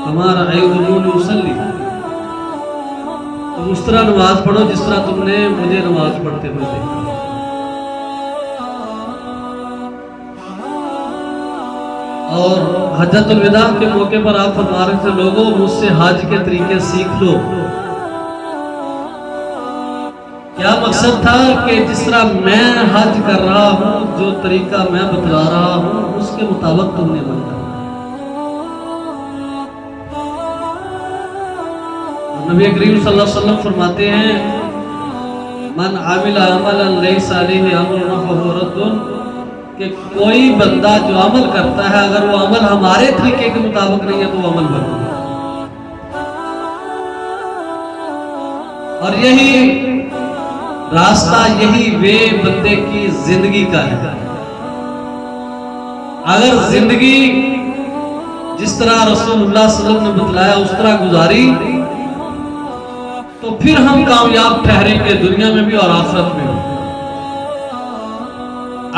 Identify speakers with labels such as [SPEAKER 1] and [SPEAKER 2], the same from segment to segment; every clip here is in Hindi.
[SPEAKER 1] हमारा मुसल्ली, तुम उस तरह नमाज पढ़ो जिस तरह तुमने मुझे नमाज पढ़ते हुए देखा। और हज्जतुल विदा के मौके पर आप फरमा रहे थे, लोगों मुझसे हज के तरीके सीख लो। क्या मकसद था कि जिस तरह मैं हज कर रहा हूं, जो तरीका मैं बतला रहा हूं, उसके मुताबिक तुमने अमल करना। नबी करीम सल्लल्लाहु अलैहि वसल्लम फरमाते हैं, मन आमिल अमलन लैसा अलैहि अमरुना फहुव रद्दुन, कि कोई बंदा जो अमल करता है, अगर वो अमल हमारे तरीके के मुताबिक नहीं है तो वो अमल बंद। और यही रास्ता, यही वे बंदे की जिंदगी का है। अगर जिंदगी जिस तरह रसूलुल्लाह सल्लल्लाहु अलैहि वसल्लम ने बतलाया उस तरह गुजारी तो फिर हम कामयाब ठहरेंगे, दुनिया में भी और आखिरत में भी।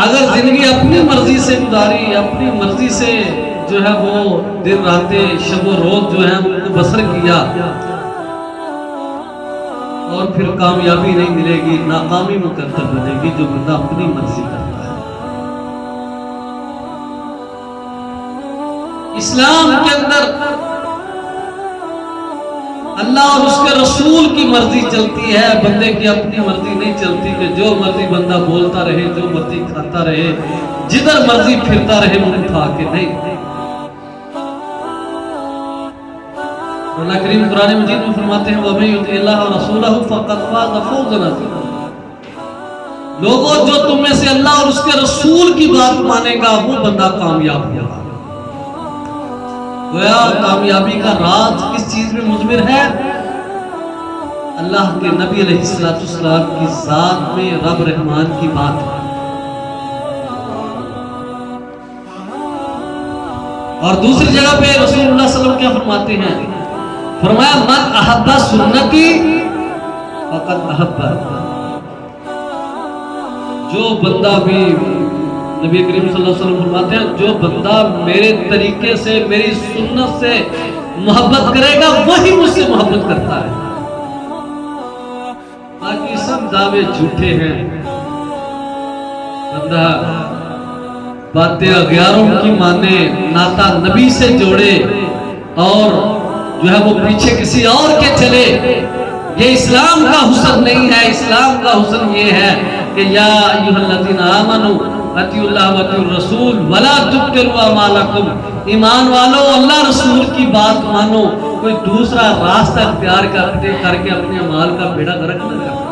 [SPEAKER 1] अगर जिंदगी अपनी मर्जी से गुजारी, अपनी मर्जी से जो है वो दिन रातें शब रोज जो है उनको बसर किया, और फिर कामयाबी नहीं मिलेगी, नाकामी मुकद्दर बनेगी जो बंदा अपनी मर्जी करता है। इस्लाम के अंदर अल्लाह और उसके रसूल की मर्जी चलती है, बंदे की अपनी मर्जी नहीं चलती कि जो मर्जी बंदा बोलता रहे, जो मर्जी खाता रहे, जिधर मर्जी फिरता रहे, मुंह उठा के नहीं। अल्लाह करीम कुरान मजीद में फरमाते हैं, वमन युतिल्लाह व रसूलहु फक़द फ़ाज़ फ़ौज़न अज़ीमा। लोगों, जो तुम में से अल्लाह और उसके रसूल की बात मानेगा वो बंदा कामयाब होगा। गोया कामयाबी का राज किस चीज में मुज़मिर है? अल्लाह के नबी अलैहिस्सलाम की जात में रब रहमान की बात है। और दूसरी जगह पे रसूलुल्लाह सल्लल्लाहु अलैहि वसल्लम क्या फरमाते हैं? फरमाया, मन अहब्बा सुन्नती फक़द अहब्बा। जो बंदा भी, नबी करीम सल्लल्लाहु अलैहि वसल्लम फरमाते हैं, जो बंदा मेरे तरीके से, मेरी सुन्नत से मोहब्बत करेगा वही मुझसे मोहब्बत करता है। बाकी सब दावे झूठे हैं। बंदा बातें अग्यारों की माने, नाता नबी से जोड़े और जो है वो पीछे किसी और के चले, ये इस्लाम का हुस्न नहीं है। इस्लाम का हुस्न ये है कि या अय्युहल्लज़ीना आमनू अतिउल्लाह व अतिउर रसूल वला तुब्तिलू अमालकुम। ईमान वालों, अल्लाह रसूल की बात मानो, कोई दूसरा रास्ता इख्तियार करके अपने अमाल का बेड़ा गर्क न करना।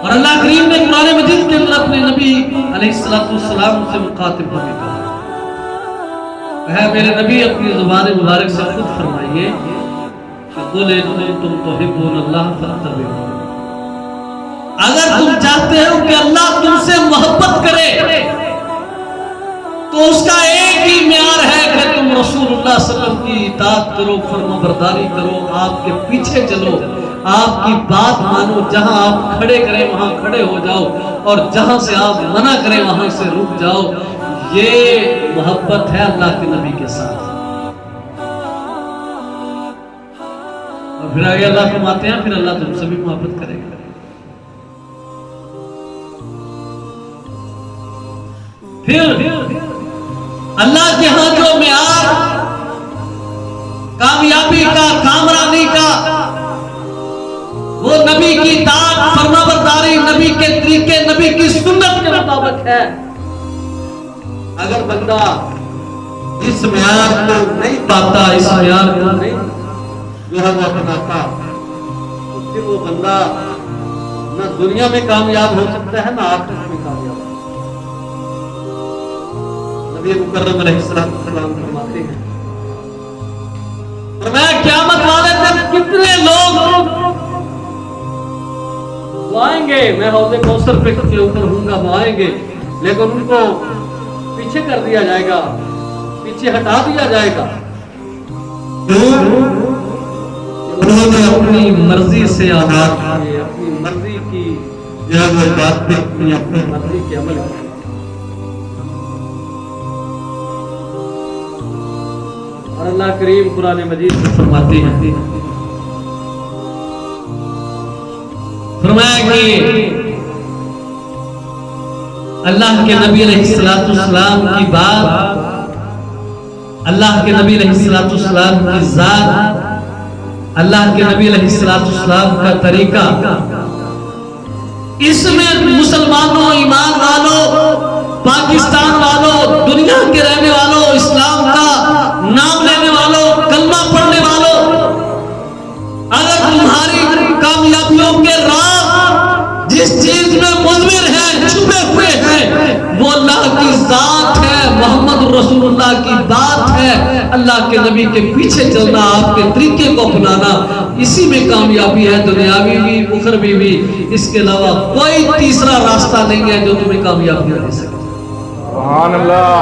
[SPEAKER 1] और अल्लाह करीम ने कुरान मजीद के अंदर अपने नबी अलैहिस्सलाम से मुखातिब होकर कहा है, मेरे नबी अपनी ज़ुबान मुबारक से खुद फरमाइए, अगर तुम चाहते हो कि अल्लाह तुमसे मोहब्बत करे तो उसका एक ही म्यार है कि तुम रसूलुल्लाह सल्लल्लाहु अलैहि वसल्लम की इताअत करो, फरमाबरदारी करो, आपके पीछे चलो, आपकी बात मानो, जहां आप खड़े करें वहां खड़े हो जाओ, और जहां से आप मना करें वहां से रुक जाओ। ये मोहब्बत है अल्लाह के नबी के साथ। और फिर आगे अल्लाह फरमाते हैं, फिर अल्लाह तुमसे भी मोहब्बत करेगा। फिर अल्लाह के यहां जो मेयार कामयाबी का, कामरानी का, वो नबी की इताअत, फरमाबरदारी, नबी के तरीके, नबी की सुन्नत के मुताबिक है। अगर बंदा इस मेयार को नहीं पाता, इस मेयार को नहीं जो है वो अपनाता, तो फिर वो बंदा न दुनिया में कामयाब हो सकता है, ना आखिरत में कामयाब। नबी मुकर्रम अलैहिस्सलाम फरमाते हैं, फरमाया क़यामत वाले दिन कितने लोग आएंगे, मैं हौज़े कौसर पे के ऊपर हूँगा, वो आएंगे, लेकिन उनको पीछे कर दिया जाएगा, पीछे हटा दिया जाएगा। उन्होंने अपनी मर्जी से आज़ाद किए, अपनी मर्जी की जो है वो बात पे अपनी मर्जी के अमल किए। और अल्लाह करीम कुरान मजीद में फरमाते हैं, फरमाया कि अल्लाह के नबी अलैहिस्सलाम की बात, अल्लाह के नबी अलैहिस्सलाम की जात, अल्लाह के नबी अलैहिस्सलाम का तरीका, इसमें मुसलमानों, ईमान वालों, पाकिस्तान वालों, दुनिया के रहने वालों, इस्लाम का नाम लेने वालों, कलमा पढ़ने वालों, अगर तुम्हारी कामयाबियों के राज जिस चीज में मुज़मिर है, छुपे हुए हैं, वो अल्लाह की जात है, मोहम्मद रसूलुल्लाह की बात है, अल्लाह के नबी के पीछे चलना, आपके तरीके को अपनाना, इसी में कामयाबी है, दुनियावी भी, उखरवी भी। इसके अलावा कोई तीसरा रास्ता नहीं है जो तुम्हें कामयाबी दे सके। सुभान अल्लाह।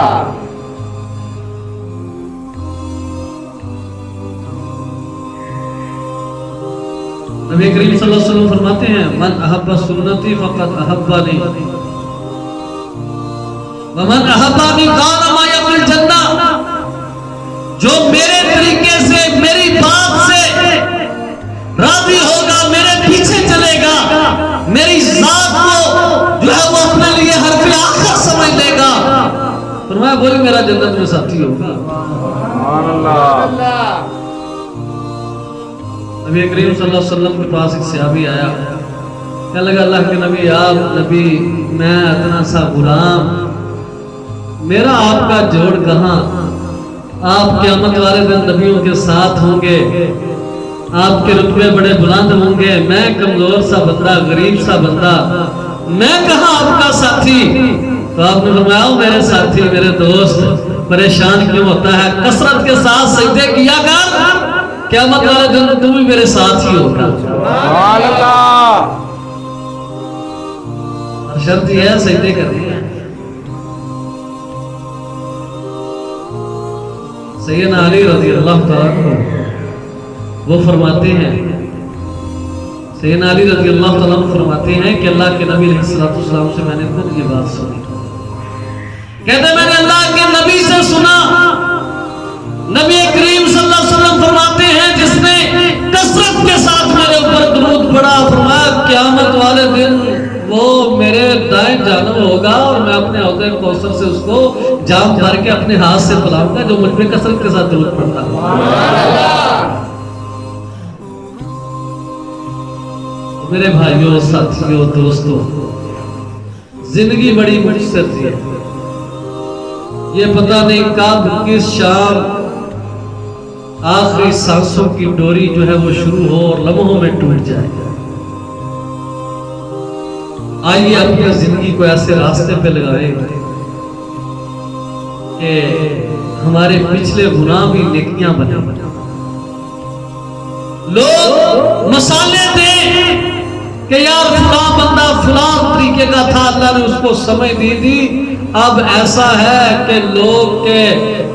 [SPEAKER 1] नबी करीम सल्लल्लाहु अलैहि वसल्लम फरमाते हैं, मन अहब्बा सुन्नती फक़द अहब्बानी व मन अहब्बानी कान माया फिल जन्नह। जो मेरे तरीके से, मेरी बात से राजी होगा, मेरे पीछे चलेगा, मेरी जात को जो है वो अपने लिए हरफ आखिर समझ लेगा, फरमाया बोली मेरा जन्नत में साथी होगा। सुभान अल्लाह। नबी करीम सल्लल्लाहु अलैहि वसल्लम के पास एक सहाबी आया, कहने लगा अल्लाह के नबी, आप नबी, मैं इतना सा गुलाम, मेरा आपका जोड़ कहाँ? आप क़यामत वाले दिन नबियों के साथ होंगे, आपके रुतबे बड़े बुलंद होंगे, मैं कमजोर सा बंदा, गरीब सा बंदा, मैं कहाँ आपका साथी? तो आपने फरमाया मेरे साथी, मेरे दोस्त, परेशान क्यों होता है? कसरत के साथ सजदे किया कर, क़यामत वाले दिन तुम भी मेरे साथ ही होगा। सुभान अल्लाह। शर्त यह है सजदे करनी है। सैयदना अली रज़ियल्लाहु तआला अन्हु वो फरमाते हैं, सैयदना अली रज़ियल्लाहु तआला अन्हु फरमाते हैं कि अल्लाह के नबी अलैहिस्सलाम से मैंने खुद ये बात सुनी। कहते मैंने अल्लाह के नबी से सुना, नबी करीम सल्लल्लाहु अलैहि वसल्लम फरमाते हैं, जिसने कसरत के साथ मेरे ऊपर दुरूद पढ़ा, फरमाया क़यामत वाले दिन वो मेरे दाएं जानब होगा और मैं अपने औज़े कौसर से उसको जाम भर के अपने हाथ से पिलाऊंगा, जो मुझ पे कसरत के साथ दुरूद पढ़ता है। मेरे भाइयों, साथियों, दोस्तों, जिंदगी बड़ी मुश्किल है। ये पता नहीं कब, किस शाम आखिरी सांसों की डोरी जो है वो शुरू हो और लम्हों में टूट जाए। आइए अपनी जिंदगी को ऐसे रास्ते पे लगाएं कि हमारे पिछले गुनाह भी नेकियां बने। लोग मसाले दें कि यार फलां बंदा फलां तरीके का था, अल्लाह ने उसको समझ दी। अब ऐसा है कि लोग के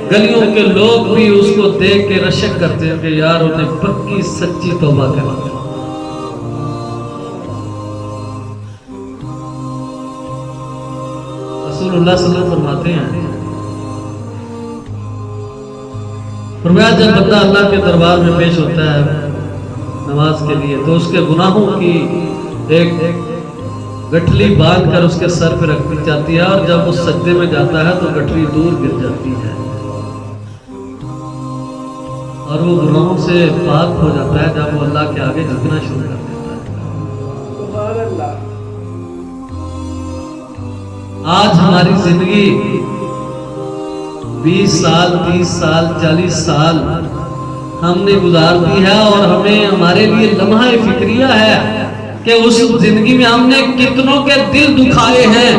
[SPEAKER 1] गलियों के लोग भी उसको देख के रशक करते हैं कि यार उन्हें पक्की सच्ची तौबा करना। रसूलुल्लाह सल्लल्लाहु अलैहि वसल्लम फरमाते हैं, फरमाया जब बंदा अल्लाह के दरबार में पेश होता है नमाज के लिए, तो उसके गुनाहों की एक गठली बांध कर उसके सर पे रख दी जाती है, और जब वो सजदे में जाता है तो गठली दूर गिर जाती है और वो गुनाहों से पाक हो जाता है। जब वो अल्लाह के आगे झुकना शुरू कर देता है। आज हमारी जिंदगी 20 साल, 30 साल, 40 साल हमने गुजार दी है, और हमें हमारे लिए लम्हा फिक्रिया है कि उस जिंदगी में हमने कितनों के दिल दुखाए हैं,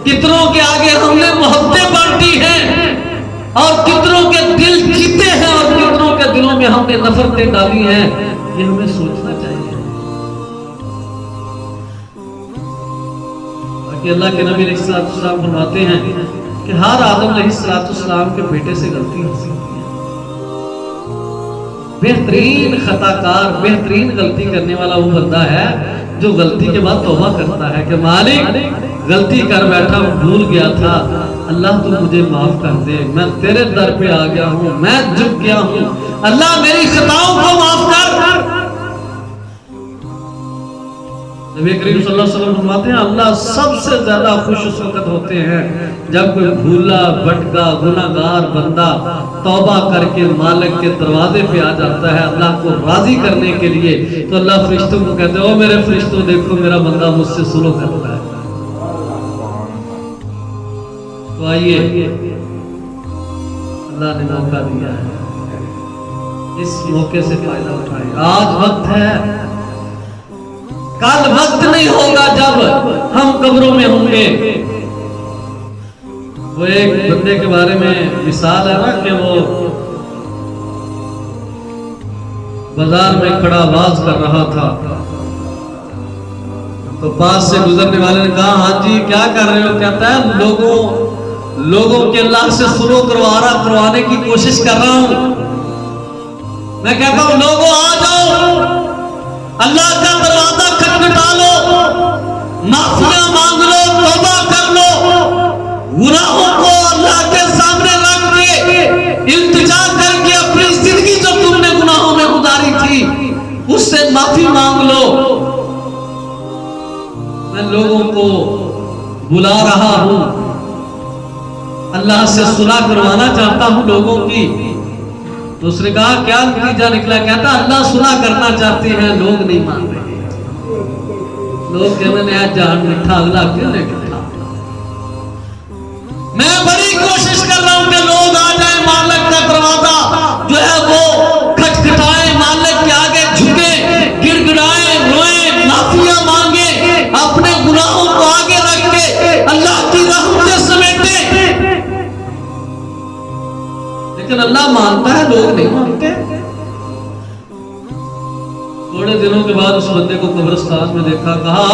[SPEAKER 1] कितनों के आगे हमने मोहब्बतें बांटी हैं, और कितनों के दिल जीते हैं, और कितनों के दिलों में हमने नफरतें डाली हैं। ये हमें सोचना चाहिए। बाकी अल्लाह के नबी अलैहिस्सलाम फरमाते हैं कि हर आदम अलैहिस्सलाम के बेटे से गलती हो सकती है। बेहतरीन खताकार, बेहतरीन गलती करने वाला वो बंदा है जो गलती के बाद तौबा करता है कि मालिक गलती कर बैठा, भूल गया था, अल्लाह तू मुझे माफ कर दे, मैं तेरे दर पे आ गया हूँ, मैं झुक गया हूँ, अल्लाह मेरी खताओं को माफ कर। नबी करीम सल्लल्लाहु अलैहि वसल्लम फरमाते हैं अल्लाह सबसे ज्यादा खुश उस वक्त होते हैं जब कोई भूला भटका गुनाहगार बंदा तौबा करके मालिक के दरवाजे पे आ जाता है अल्लाह को राजी करने के लिए। तो अल्लाह फरिश्तों को कहते हैं ओ मेरे फरिश्तों देखो मेरा बंदा मुझसे सुलह करता है। तो आइए अल्लाह ने मौका दिया है, इस मौके से फायदा उठाए। आज वक्त है, कल वक्त नहीं होगा जब हम कब्रों में होंगे। वो एक बंदे के बारे में मिसाल है ना कि वो बाजार में खड़ा आवाज कर रहा था, तो पास से गुजरने वाले ने कहा हाँ जी क्या कर रहे हो? कहता है लोगों के अल्लाह से सुलह करवाने की कोशिश कर रहा हूं। मैं कहता हूं लोगों आ जाओ, अल्लाह का दरवाजा खटखटा लो, माफिया मांग लो, तौबा कर लो, गुनाहों को अल्लाह के सामने रख के इल्तिजा करके अपनी जिंदगी जो तुमने गुनाहों में गुजारी थी उससे माफी मांग लो। मैं लोगों को बुला रहा हूं, अल्लाह से सुलह करवाना चाहता हूं लोगों की। तो उसने कहा क्या नतीजा निकला? कहता अल्लाह सुलह करना चाहते हैं, लोग नहीं मान रहे। लोग कहने लगे जान मिठा अगला क्यों नहीं मिठा। मैं बड़ी कोशिश कर रहा हूं कि लोग आ जाए, मालिक का दरवाजा जो है वो खटखटाए, मालिक के आगे झुके, गिड़गिड़ाए, रोए, माफिया मांगे, अपने गुनाहों को आगे रख के अल्लाह की रहमतें समेटे। लेकिन अल्लाह मानता है, लोग नहीं मानते। थोड़े दिनों के बाद उस बंदे को कब्रिस्तान में देखा, कहा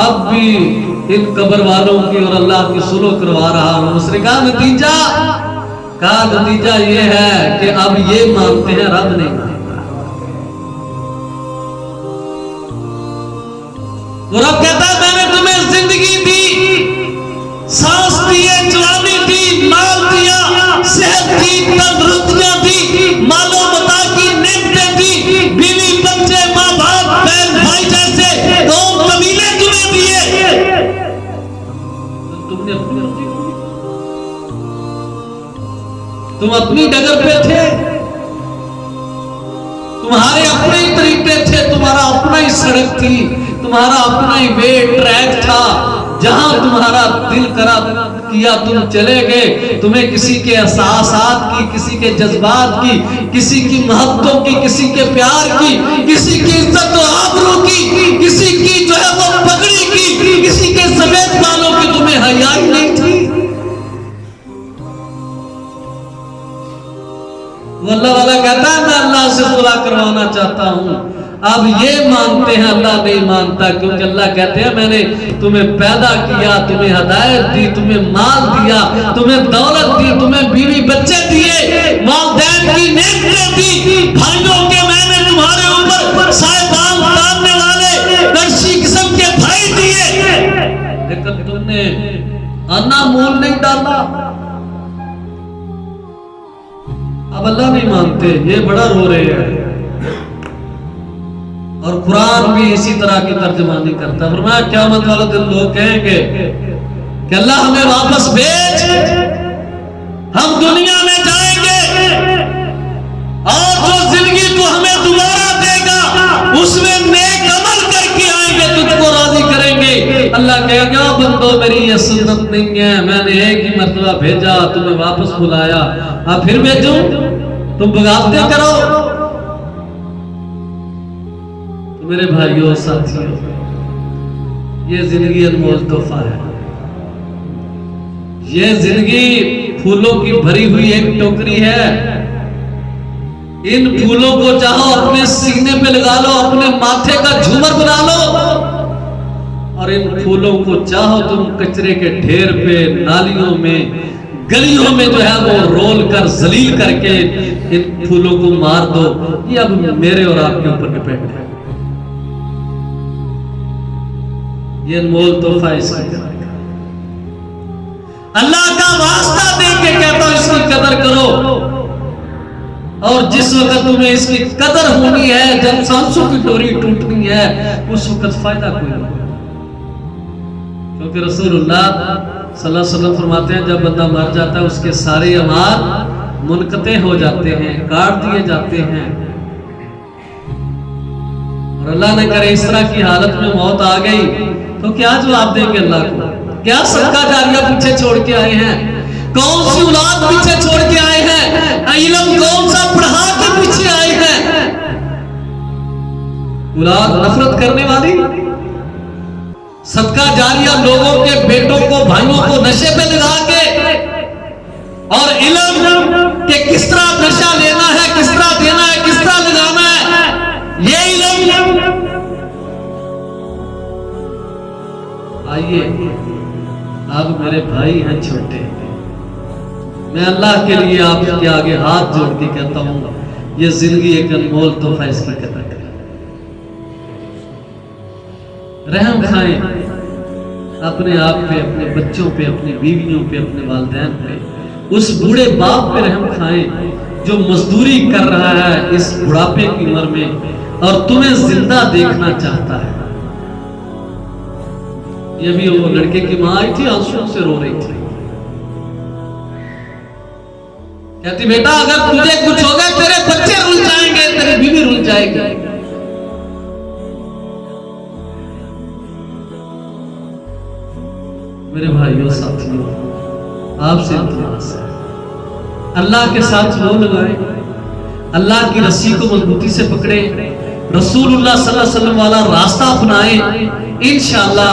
[SPEAKER 1] अब भी इन कब्र वालों की और अल्लाह की सुलह करवा रहा हूं। उसने कहा नतीजा ये है कि अब ये मानते हैं रब नहीं मानता। तो रब कहता है मैंने तुम्हें जिंदगी दी, सांस दिए, जवानी दी, माल दिया, सेहत दी, तंदुरुस्तियां दी, मालो मता की नेमतें दी, बीवी बच्चे माँ बाप बहन भाई जैसे दो कबीले तुम्हें दिए, तुमने अपनी रोटी खाई, तुम अपनी डगर पे थे, तुम्हारे अपने ही तरीके थे, तुम्हारा अपना ही सड़क थी, तुम्हारा अपना ही वे ट्रैक था, जहां तुम्हारा दिल करा किया तुम चले गए। तुम्हें किसी के एहसासात की, किसी के जज्बात की, किसी की मोहब्बतों की, किसी के प्यार की, किसी की इज्जत और आबरू की, किसी की जो है वो पगड़ी की, किसी के सफेद बालों की तुम्हें हया ही नहीं थी। वो अल्लाह वाला कहता है मैं अल्लाह से सुलह करवाना चाहता हूं। अब ये मानते हैं, अल्लाह नहीं मानता, क्योंकि अल्लाह कहते हैं मैंने तुम्हें पैदा किया, तुम्हें हदायत दी, तुम्हें माल दिया, तुम्हें दौलत दी, तुम्हें बीवी बच्चे दिए, वालिदैन की नेमतें दी, भाइयों के मैंने तुम्हारे ऊपर साहिबान तानने वाले दर्शी किस्म के भाई दिए, लेकिन तुमने अन्ना मूल नहीं डाला। अब अल्लाह नहीं मानते, ये बड़ा रो रहे हैं। और कुरान भी इसी तरह की तर्जुमानी करता है। फरमाया क़यामत वाले दिन लोग कहेंगे कि अल्लाह हमें वापस भेज, हम दुनिया में जाएंगे और जो जिंदगी तू हमें दोबारा देगा उसमें नेक अमल करके आएंगे, तुझको राजी करेंगे। अल्लाह कहेगा बंदो मेरी ये सुन्नत नहीं है, मैंने एक ही मर्तबा भेजा, तुम्हें वापस बुलाया, अब फिर भेजूं, तुम बगावतें करो। मेरे भाइयों साथियों, ये जिंदगी अनमोल तोहफा है। ये जिंदगी फूलों की भरी हुई एक टोकरी है। इन फूलों को चाहो अपने सीने पे लगा लो, अपने माथे का झूमर बना लो, और इन फूलों को चाहो तुम कचरे के ढेर पे, नालियों में, गलियों में जो है वो रोल कर जलील करके इन फूलों को मार दो। ये अब मेरे और आपके ऊपर डिपेंड है। ये अनमोल तोहफा इसका। अल्लाह का वास्ता दे के कहता हूं इसकी कदर करो। और जिस वक्त तुम्हें इसकी कदर होनी है, जब सांसों की डोरी टूटनी है, उस वक्त फायदा कोई नहीं। क्योंकि रसूलुल्लाह सल्लल्लाहु अलैहि वसल्लम फरमाते हैं जब बंदा मर जाता है उसके सारे अमाल मुनक़ते हो जाते हैं, काट दिए जाते हैं। और अल्लाह ने करे इस तरह की हालत में मौत आ गई तो क्या जवाब देंगे अल्लाह को? क्या सदका जारिया पीछे छोड़ के आए हैं? कौन सी औलाद पीछे छोड़ के आए हैं? इल्म कौन सा पढ़ा के पीछे आए हैं? औलाद नफरत करने वाली, सदका जारिया लोगों के बेटों को भाइयों को नशे पे लगा के, और इल्म के किस तरह नशा लेना है, किस तरह देना है, किस तरह लगाना है, ये इल्म। आइए, आप मेरे भाई हैं छोटे, मैं अल्लाह के लिए आपके आगे हाथ जोड़ के कहता हूं ये जिंदगी एक अनमोल तोहफा, इसकी कदर करें। रहम खाएं अपने आप पे, अपने बच्चों पे, अपनी बीवियों पे, अपने वालिदैन पे। उस बूढ़े बाप पे रहम खाएं जो मजदूरी कर रहा है इस बुढ़ापे की उम्र में और तुम्हें जिंदा देखना चाहता है। ये भी वो लड़के की मां आई थी, आंसुओं से रो रही थी, कहती बेटा अगर तुझे कुछ होगा तेरे बच्चे रुल जाएंगे, तेरी बीवी रुल जाएगी। मेरे भाइयों साथियों, आपसे इल्तिमास है अल्लाह के साथ लो लगाए, अल्लाह की रस्सी को मजबूती से पकड़े, रसूलुल्लाह सल्लल्लाहु अलैहि वसल्लम वाला रास्ता अपनाएं। इंशाअल्लाह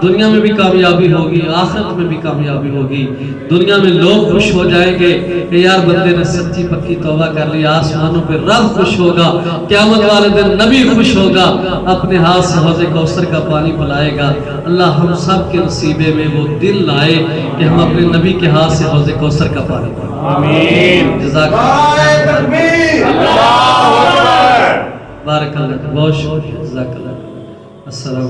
[SPEAKER 1] दुनिया में भी कामयाबी होगी, आखिरत में भी कामयाबी होगी। दुनिया में लोग खुश हो जाएंगे कि यार बंदे ने सच्ची पक्की तौबा कर ली, आसमानों पे रब खुश होगा, क़यामत वाले दिन नबी खुश होगा, अपने हाथ से हौज़े कौसर का पानी पिलाएगा। अल्लाह हम सब के नसीबे में वो दिन लाए कि हम अपने नबी के हाथ से हौज़े कौसर का पानी पिलाएं। आमीन। जज़ाकल्लाह, बारकल्लाह, बहुत शुक्रिया, जज़ाकल्लाह। अस्सलाम।